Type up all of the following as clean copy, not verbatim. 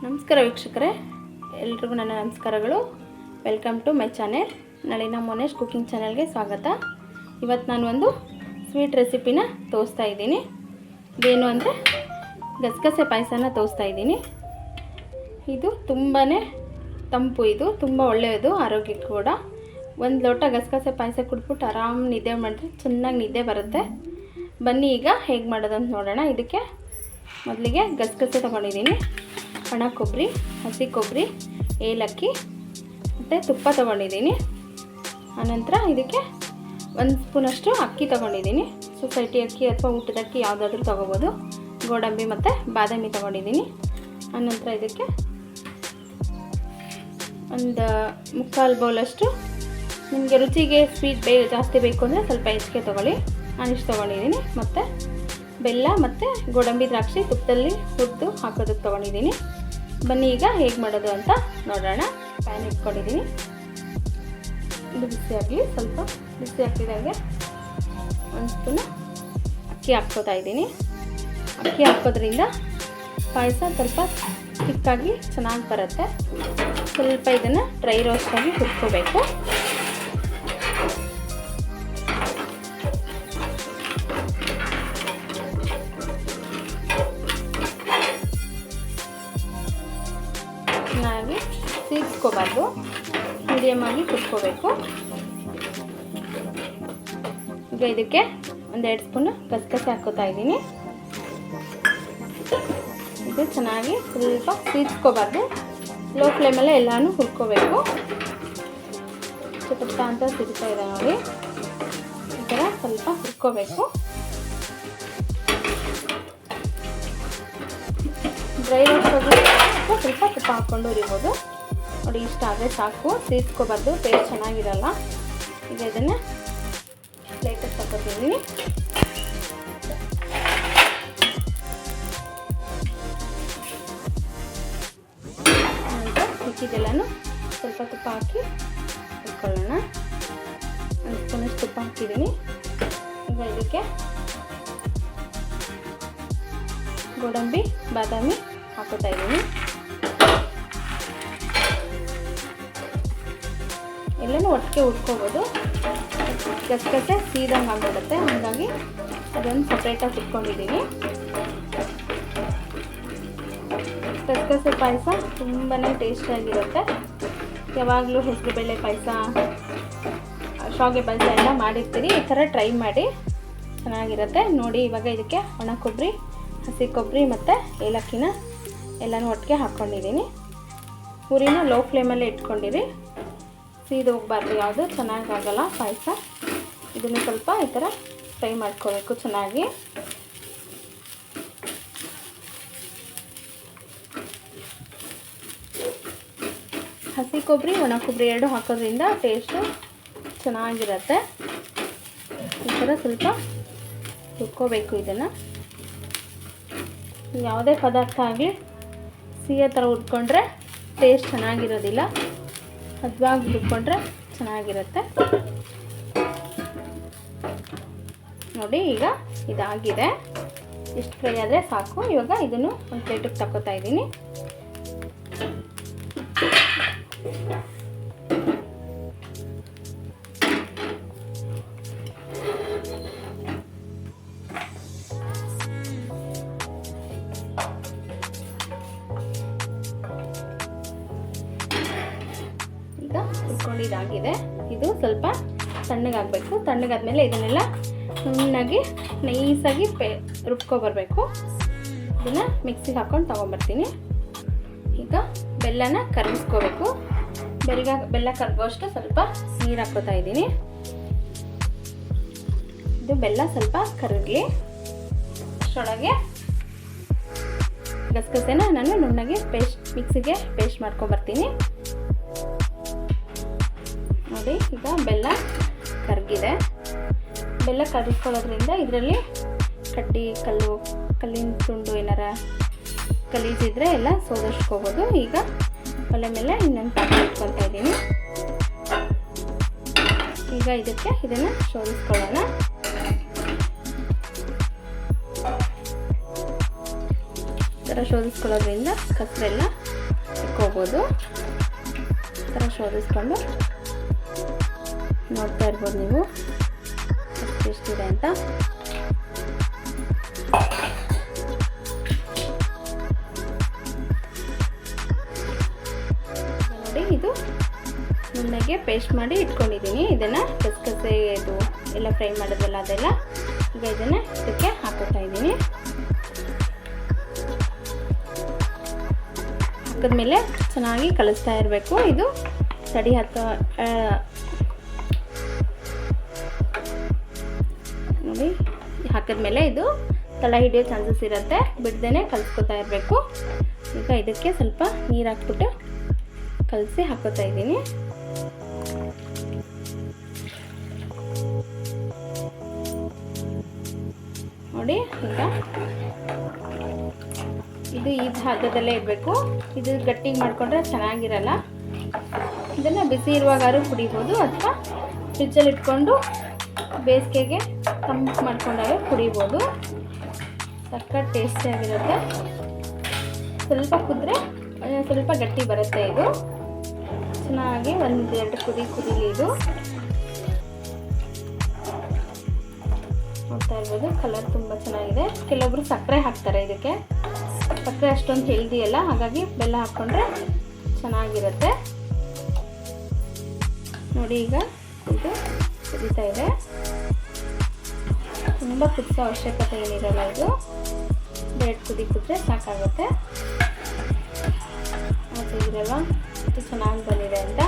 ನಮಸ್ಕಾರ ವೀಕ್ಷಕರೇ, ಎಲ್ರಿಗೂ ನನ್ನ ನಮಸ್ಕಾರಗಳು. Welcome to my channel. Nalina Monesh cooking ಚಾನೆಲ್ಗೆ ಸ್ವಾಗತ. ಇವತ್ತು ನಾನು ಒಂದು ಸ್ವೀಟ್ ರೆಸಿಪಿನ ತೋರಿಸ್ತಾ ಇದ್ದೀನಿ. ಇದೇನು ಅಂದರೆ ಗಸಗಸೆ ಪಾಯಸನ ತೋರಿಸ್ತಾ ಇದ್ದೀನಿ. ಇದು ತುಂಬಾ ತಂಪು, ಇದು ತುಂಬ ಒಳ್ಳೆಯದು ಆರೋಗ್ಯಕ್ಕೆ ಕೂಡ. ಒಂದು ಲೋಟ ಗಸಗಸೆ ಪಾಯಸ ಕುಡಿದ್ಬಿಟ್ಟು ಆರಾಮ್ ನಿದ್ದೆ ಮಾಡಿದ್ರೆ ಚೆನ್ನಾಗಿ ನಿದ್ದೆ ಬರುತ್ತೆ. ಬನ್ನಿ ಈಗ ಹೇಗೆ ಮಾಡೋದು ಅಂತ ನೋಡೋಣ. ಇದಕ್ಕೆ ಮೊದಲಿಗೆ ಗಸಗಸೆ ತೊಗೊಂಡಿದ್ದೀನಿ, ಒಣ ಕೊಬ್ಬರಿ, ಹಸಿ ಕೊಬ್ಬರಿ, ಏಲಕ್ಕಿ ಮತ್ತು ತುಪ್ಪ ತೊಗೊಂಡಿದ್ದೀನಿ. ಆನಂತರ ಇದಕ್ಕೆ 1 ಸ್ಪೂನಷ್ಟು ಅಕ್ಕಿ ತೊಗೊಂಡಿದ್ದೀನಿ. ಸೊಸೈಟಿ ಅಕ್ಕಿ ಅಥವಾ ಊಟದ ಅಕ್ಕಿ ಯಾವುದಾದ್ರೂ ತೊಗೋಬೋದು. ಗೋಡಂಬಿ ಮತ್ತು ಬಾದಾಮಿ ತೊಗೊಂಡಿದ್ದೀನಿ. ಆನಂತರ ಇದಕ್ಕೆ 1/4 ಬೌಲಷ್ಟು, ನಿಮಗೆ ರುಚಿಗೆ ಸ್ವೀಟ್ ಜಾಸ್ತಿ ಬೇಕು ಅಂದರೆ ಸ್ವಲ್ಪ ಹೆಚ್ಚಿಗೆ ತೊಗೊಳ್ಳಿ. ನಾನಿಷ್ಟು ತೊಗೊಂಡಿದ್ದೀನಿ. ಮತ್ತು ಬೆಲ್ಲ ಮತ್ತು ಗೋಡಂಬಿ ದ್ರಾಕ್ಷಿ ತುಪ್ಪದಲ್ಲಿ ಹುರಿದು ಹಾಕೋದಕ್ಕೆ ತೊಗೊಂಡಿದ್ದೀನಿ. ಬನ್ನಿ ಈಗ ಹೇಗೆ ಮಾಡೋದು ಅಂತ ನೋಡೋಣ. ಪ್ಯಾನ್ ಇಟ್ಕೊಂಡಿದ್ದೀನಿ, ಇದು ಬಿಸಿ ಆಗಲಿ. ಸ್ವಲ್ಪ ಬಿಸಿ ಹಾಕಿದಾಗೆ 1 ಸ್ಪೂನ್ ಅಕ್ಕಿ ಹಾಕ್ಕೋತಾ ಇದ್ದೀನಿ. ಅಕ್ಕಿ ಹಾಕೋದ್ರಿಂದ ಪಾಯಸ ಸ್ವಲ್ಪ ತಿಕ್ಕಾಗಿ ಚೆನ್ನಾಗಿ ಬರುತ್ತೆ. ಸ್ವಲ್ಪ ಇದನ್ನು ಡ್ರೈ ರೋಸ್ಟಾಗಿ ಹುರ್ಕೋಬೇಕು. ಚೆನ್ನಾಗಿ ಸೀದ್ಕೋಬಾರ್ದು, ಮೀಡಿಯಮಾಗಿ ಕುಟ್ಕೋಬೇಕು. ಈಗ ಇದಕ್ಕೆ 1-2 ಸ್ಪೂನ್ ಗಸಗಸೆ ಹಾಕ್ಕೋತಾ ಇದ್ದೀನಿ. ಇದು ಚೆನ್ನಾಗಿ ಸ್ವಲ್ಪ ಸೀದ್ಕೋಬಾರ್ದು, ಲೋ ಫ್ಲೇಮಲ್ಲೇ ಎಲ್ಲನೂ ಹುರ್ಕೋಬೇಕು. ಚಿಕ್ಕ ಅಂತ ಸಿಗ್ತಾ ಇದೆ ನೋಡಿ, ಈ ಥರ ಸ್ವಲ್ಪ ಹುರ್ಕೋಬೇಕು. ಡ್ರೈ ರೋಸ್ಟ್ ಸ್ವಲ್ಪ ತುಪ್ಪ ಹಾಕ್ಕೊಂಡು ಹುರಿಬೋದು ನೋಡಿ. ಇಷ್ಟ ಆದರೆ ಸಾಕು, ಸೀದ್ಕೋಬಾರ್ದು, ಟೇಸ್ಟ್ ಚೆನ್ನಾಗಿರಲ್ಲ. ಈಗ ಇದನ್ನು ಪ್ಲೇಟಿಗೆ ತಗೋತಿದ್ದೀನಿ. ನಂತರ ಮಿಕ್ಕಿದೆಲ್ಲನೂ ಸ್ವಲ್ಪ ತುಪ್ಪ ಹಾಕಿ ಇಟ್ಕೊಳ್ಳೋಣ. 1 ಸ್ಪೂನಷ್ಟು ತುಪ್ಪ ಹಾಕಿದ್ದೀನಿ. ಈಗ ಇದಕ್ಕೆ ಗೋಡಂಬಿ ಬಾದಾಮಿ ಹಾಕೋತಾ ಇದ್ದೀನಿ. ಎಲ್ಲನೂ ಒಟ್ಟಿಗೆ ಹುರ್ಕೋಬೋದು. ಗಸಗಸೆ ಸೀದಂಗೆ ಆಗಿಬಿಡುತ್ತೆ, ಹಾಗಾಗಿ ಅದನ್ನು ಸಪ್ರೇಟಾಗಿ ಇಟ್ಕೊಂಡಿದ್ದೀನಿ. ಗಸಗಸೆ ಪಾಯಸ ತುಂಬಾ ಟೇಸ್ಟಿಯಾಗಿರುತ್ತೆ. ಯಾವಾಗಲೂ ಹೆಸರುಬೇಳೆ ಪಾಯಸ, ಶಾವಿಗೆ ಪಾಯಸ ಎಲ್ಲ ಮಾಡಿರ್ತೀರಿ, ಈ ಥರ ಟ್ರೈ ಮಾಡಿ, ಚೆನ್ನಾಗಿರುತ್ತೆ ನೋಡಿ. ಇವಾಗ ಇದಕ್ಕೆ ಒಣ ಕೊಬ್ಬರಿ, ಹಸಿ ಕೊಬ್ಬರಿ ಮತ್ತು ಏಲಕ್ಕಿನ ಎಲ್ಲನೂ ಒಟ್ಟಿಗೆ ಹಾಕ್ಕೊಂಡಿದ್ದೀನಿ. ಹುರಿನ ಲೋ ಫ್ಲೇಮಲ್ಲೇ ಇಟ್ಕೊಂಡಿರಿ, ಸೀದು ಹೋಗಬಾರ್ದು, ಯಾವುದು ಚೆನ್ನಾಗಾಗಲ್ಲ ಪಾಯಸ. ಇದನ್ನು ಸ್ವಲ್ಪ ಈ ಥರ ಫ್ರೈ ಮಾಡ್ಕೋಬೇಕು ಚೆನ್ನಾಗಿ. ಹಸಿ ಕೊಬ್ಬರಿ ಒಣ ಕೊಬ್ಬರಿ ಎರಡು ಹಾಕೋದ್ರಿಂದ ಟೇಸ್ಟು ಚೆನ್ನಾಗಿರುತ್ತೆ. ಈ ಥರ ಸ್ವಲ್ಪ ಹುರ್ಕೋಬೇಕು ಇದನ್ನು. ಯಾವುದೇ ಪದಾರ್ಥ ಆಗಲಿ ಸಿಹಿ ಥರ ಹುರ್ಕೊಂಡ್ರೆ ಟೇಸ್ಟ್ ಚೆನ್ನಾಗಿರೋದಿಲ್ಲ, ಹದವಾಗಿ ಹುರ್ಕೊಂಡ್ರೆ ಚೆನ್ನಾಗಿರುತ್ತೆ ನೋಡಿ. ಈಗ ಇದಾಗಿದೆ, ಇಷ್ಟು ಫ್ರೈ ಆದರೆ ಸಾಕು. ಇವಾಗ ಇದನ್ನು ಒಂದು ಪ್ಲೇಟಿಗೆ ತಗೋತಾ ಇದ್ದೀನಿ. ಇದಾಗಿದೆ. ಇದು ಸ್ವಲ್ಪ ತಣ್ಣಗಾಗಬೇಕು. ತಣ್ಣಗಾದ್ಮೇಲೆ ಇದನ್ನೆಲ್ಲ ನುಣ್ಣಗೆ ನೈಸಾಗಿ ರುಬ್ಕೊಬರ್ಬೇಕು. ಇದನ್ನು ಮಿಕ್ಸಿಗೆ ಹಾಕ್ಕೊಂಡು ತೊಗೊಂಬರ್ತೀನಿ. ಈಗ ಬೆಲ್ಲನ ಕರಗಿಸ್ಕೋಬೇಕು. ಬೆಲ್ಲ ಕರಗೋಷ್ಟು ಸ್ವಲ್ಪ ನೀರು ಹಾಕ್ಕೋತಾ ಇದ್ದೀನಿ. ಇದು ಬೆಲ್ಲ ಸ್ವಲ್ಪ ಕರಗಲಿ. ಅಷ್ಟರೊಳಗೆ ಗಸಗಸೆನ ನಾನು ನುಣ್ಣಗೆ ಮಿಕ್ಸಿಗೆ ಪೇಸ್ಟ್ ಮಾಡ್ಕೊಂಬರ್ತೀನಿ ನೋಡಿ. ಈಗ ಬೆಲ್ಲ ಕರಗಿದೆ. ಬೆಲ್ಲ ಕರಗಿಸ್ಕೊಳ್ಳೋದ್ರಿಂದ ಇದರಲ್ಲಿ ಕಲ್ಲಿನ ತುಂಡು ಏನಾರ ಗಲೀಜಿದ್ರೆ ಎಲ್ಲ ಸೋದಿಸ್ಕೋಬೋದು. ಈಗ ಒಲೆ ಮೇಲೆ ಇನ್ನೊಂದು ಪಾತ್ರೆ ಇಟ್ಕೊತಾ ಇದ್ದೀನಿ. ಈಗ ಇದನ್ನು ಶೋಧಿಸ್ಕೊಳ್ಳೋಣ. ಥರ ಶೋಧಿಸ್ಕೊಳ್ಳೋದ್ರಿಂದ ಕಸರೆಲ್ಲ ಇಟ್ಕೋಬೋದು. ಈ ಥರ ಶೋಧಿಸ್ಕೊಂಡು ನೋಡ್ತಾ ಇರ್ಬೋದು ನೀವು ಎಷ್ಟಿದೆ ಅಂತ. ನೋಡಿ ಇದು ನುಣ್ಣಗೆ ಪೇಸ್ಟ್ ಮಾಡಿ ಇಟ್ಕೊಂಡಿದ್ದೀನಿ. ಇದನ್ನು ಕಸಕಸೆ ಇದು ಎಲ್ಲ ಫ್ರೈ ಮಾಡೋದಲ್ಲ ಅದೆಲ್ಲ. ಈಗ ಇದನ್ನು ಇದಕ್ಕೆ ಹಾಕೋತಾ ಇದ್ದೀನಿ. ಹಾಕಿದ್ಮೇಲೆ ಚೆನ್ನಾಗಿ ಕಲಿಸ್ತಾ ಇರಬೇಕು. ಇದು ತಡಿ ನೋಡಿ ಹಾಕಿದ್ಮೇಲೆ ಇದು ತಳ ಹಿಡಿಯೋ ಚಾನ್ಸಸ್ ಇರುತ್ತೆ, ಬಿಡ್ದೇ ಕಲಿಸ್ಕೊತಾ ಇರಬೇಕು. ಈಗ ಇದಕ್ಕೆ ಸ್ವಲ್ಪ ನೀರು ಹಾಕ್ಬಿಟ್ಟು ಕಲಸಿ ಹಾಕೋತಾ ಇದ್ದೀನಿ. ನೋಡಿ ಈಗ ಇದು ಈ ಹದದಲ್ಲೇ ಇರಬೇಕು. ಇದು ಗಟ್ಟಿಗೆ ಮಾಡಿಕೊಂಡ್ರೆ ಚೆನ್ನಾಗಿರಲ್ಲ. ಇದನ್ನು ಬಿಸಿ ಇರುವಾಗಾದ್ರೂ ಕುಡಿಬೋದು ಅಥವಾ ಫ್ರಿಜ್ಜಲ್ಲಿ ಇಟ್ಕೊಂಡು ಬೇಸಿಗೆಗೆ ತಂಪು ಮಾಡ್ಕೊಂಡಾಗ ಕುಡಿಬೋದು. ಸಖತ್ ಟೇಸ್ಟಿಯಾಗಿರುತ್ತೆ. ಸ್ವಲ್ಪ ಕುದ್ರೆ ಸ್ವಲ್ಪ ಗಟ್ಟಿ ಬರುತ್ತೆ. ಇದು ಚೆನ್ನಾಗಿ 1-2 ಕುದೀಲಿ. ಇದು ನೋಡ್ತಾ ಇರ್ಬೋದು, ಕಲರ್ ತುಂಬ ಚೆನ್ನಾಗಿದೆ. ಕೆಲವೊಬ್ರು ಸಕ್ಕರೆ ಹಾಕ್ತಾರೆ ಇದಕ್ಕೆ. ಸಕ್ಕರೆ ಅಷ್ಟೊಂದು ಹೆಲ್ದಿ ಅಲ್ಲ, ಹಾಗಾಗಿ ಬೆಲ್ಲ ಹಾಕ್ಕೊಂಡ್ರೆ ಚೆನ್ನಾಗಿರುತ್ತೆ. ನೋಡಿ ಈಗ ಇದು ಕುದೀತಾ ಇದೆ. ತುಂಬ ಕುದಿಸೋ ಅವಶ್ಯಕತೆ ಏನಿರಲ್ಲ. ಇದು 2 ಕುದಿ ಕುದ್ರೆ ಸಾಕಾಗುತ್ತೆ. ಇರಲ್ವ ಇದು ಚೆನ್ನಾಗಿ ಬಂದಿದೆ ಅಂತ.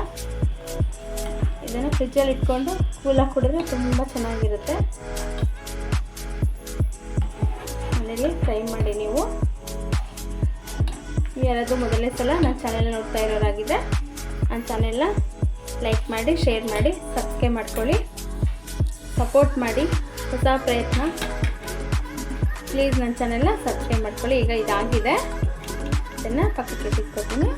ಇದನ್ನು ಫ್ರಿಜ್ಜಲ್ಲಿ ಇಟ್ಕೊಂಡು ಕೂಲಾಗಿ ಕುಡಿದ್ರೆ ತುಂಬ ಚೆನ್ನಾಗಿರುತ್ತೆ. ಮನೇಲಿ ಟ್ರೈ ಮಾಡಿ ನೀವು. ಯಾರಾದರೂ ಮೊದಲನೇ ಸಲ ನನ್ನ ಚಾನೆಲ್ ನೋಡ್ತಾ ಇರೋರಾಗಿದೆ ನನ್ನ ಚಾನೆಲ್ನ ಲೈಕ್ ಮಾಡಿ, ಶೇರ್ ಮಾಡಿ, ಸಬ್ಸ್ಕ್ರೈಬ್ ಮಾಡ್ಕೊಳ್ಳಿ, ಸಪೋರ್ಟ್ ಮಾಡಿ. ಹೊಸ ಪ್ರಯತ್ನ, ಪ್ಲೀಸ್ ನನ್ನ ಚಾನೆಲ್ನ ಸಬ್ಸ್ಕ್ರೈಬ್ ಮಾಡ್ಕೊಳ್ಳಿ. ಈಗ ಇದಾಗಿದೆ, ಇದನ್ನು ಪಕ್ಕಕ್ಕೆ ಇಟ್ಕೊತೀನಿ.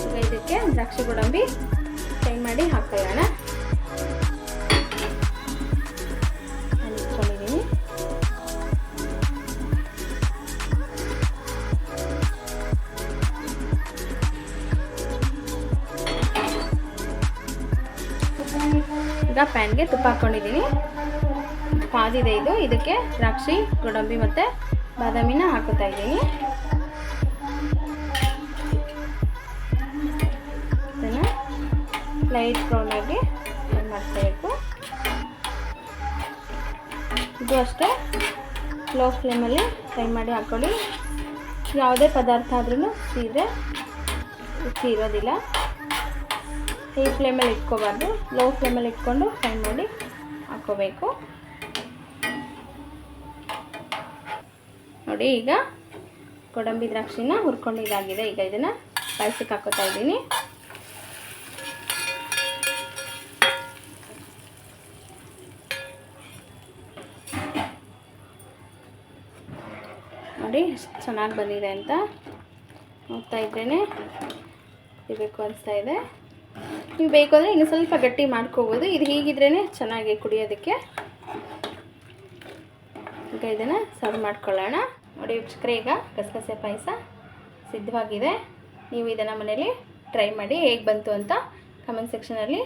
ಈಗ ಇದಕ್ಕೆ ದ್ರಾಕ್ಷಿ ಗೋಡಂಬಿ ಫ್ರೈ ಮಾಡಿ ಹಾಕೊಳ್ಳೋಣ. ಇಟ್ಕೊಂಡಿದ್ದೀನಿ. ಈಗ ಪ್ಯಾನ್ಗೆ ತುಪ್ಪ ಹಾಕ್ಕೊಂಡಿದ್ದೀನಿ. ಕಾದಿದೆ ಇದು. ಇದಕ್ಕೆ ದ್ರಾಕ್ಷಿ ಗೋಡಂಬಿ ಮತ್ತು ಬಾದಾಮಿನ ಹಾಕೋತಾ ಇದ್ದೀನಿ. ಇದನ್ನು ಲೈಟ್ ಬ್ರೌನಾಗಿ ಫ್ರೈ ಮಾಡ್ಕೋಬೇಕು. ಇದು ಅಷ್ಟೇ ಲೋ ಫ್ಲೇಮಲ್ಲಿ ಫ್ರೈ ಮಾಡಿ ಹಾಕ್ಕೊಳ್ಳಿ. ಯಾವುದೇ ಪದಾರ್ಥ ಆದ್ರೂ ರುಚಿ ಇರೋದಿಲ್ಲ. ಈ ಫ್ಲೇಮಲ್ಲಿ ಇಟ್ಕೋಬಾರ್ದು, ಲೋ ಫ್ಲೇಮಲ್ಲಿ ಇಟ್ಕೊಂಡು ಫ್ರೈ ಮಾಡಿ ಹಾಕ್ಕೋಬೇಕು. ನೋಡಿ ಈಗ ಗೋಡಂಬಿ ದ್ರಾಕ್ಷಿನ ಹುರ್ಕೊಂಡು ಇದಾಗಿದೆ. ಈಗ ಇದನ್ನು ಪಾಯಸಕ್ಕೆ ಹಾಕೋತಾ ಇದ್ದೀನಿ. ನೋಡಿ ಎಷ್ಟು ಚೆನ್ನಾಗಿ ಬಂದಿದೆ ಅಂತ ನೋಡ್ತಾ ಇದ್ರೇ ಕುಡಿಬೇಕು ಅನಿಸ್ತಾ ಇದೆ. ನೀವು ಬೇಕು ಅಂದರೆ ಇನ್ನು ಸ್ವಲ್ಪ ಗಟ್ಟಿ ಮಾಡ್ಕೋಬೋದು. ಇದು ಹೀಗಿದ್ರೇ ಚೆನ್ನಾಗಿ ಕುಡಿಯೋದಕ್ಕೆ. ಈಗ ಇದನ್ನು ಸರ್ವ್ ಮಾಡ್ಕೊಳ್ಳೋಣ. ನೋಡಿ ವೀಕ್ಷಕರೇ, ಈಗ ಗಸಗಸೆ ಪಾಯಸ ಸಿದ್ಧವಾಗಿದೆ. ನೀವು ಇದನ್ನು ಮನೇಲಿ ಟ್ರೈ ಮಾಡಿ ಹೇಗೆ ಬಂತು ಅಂತ ಕಮೆಂಟ್ ಸೆಕ್ಷನಲ್ಲಿ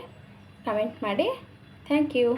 ಕಮೆಂಟ್ ಮಾಡಿ. Thank you.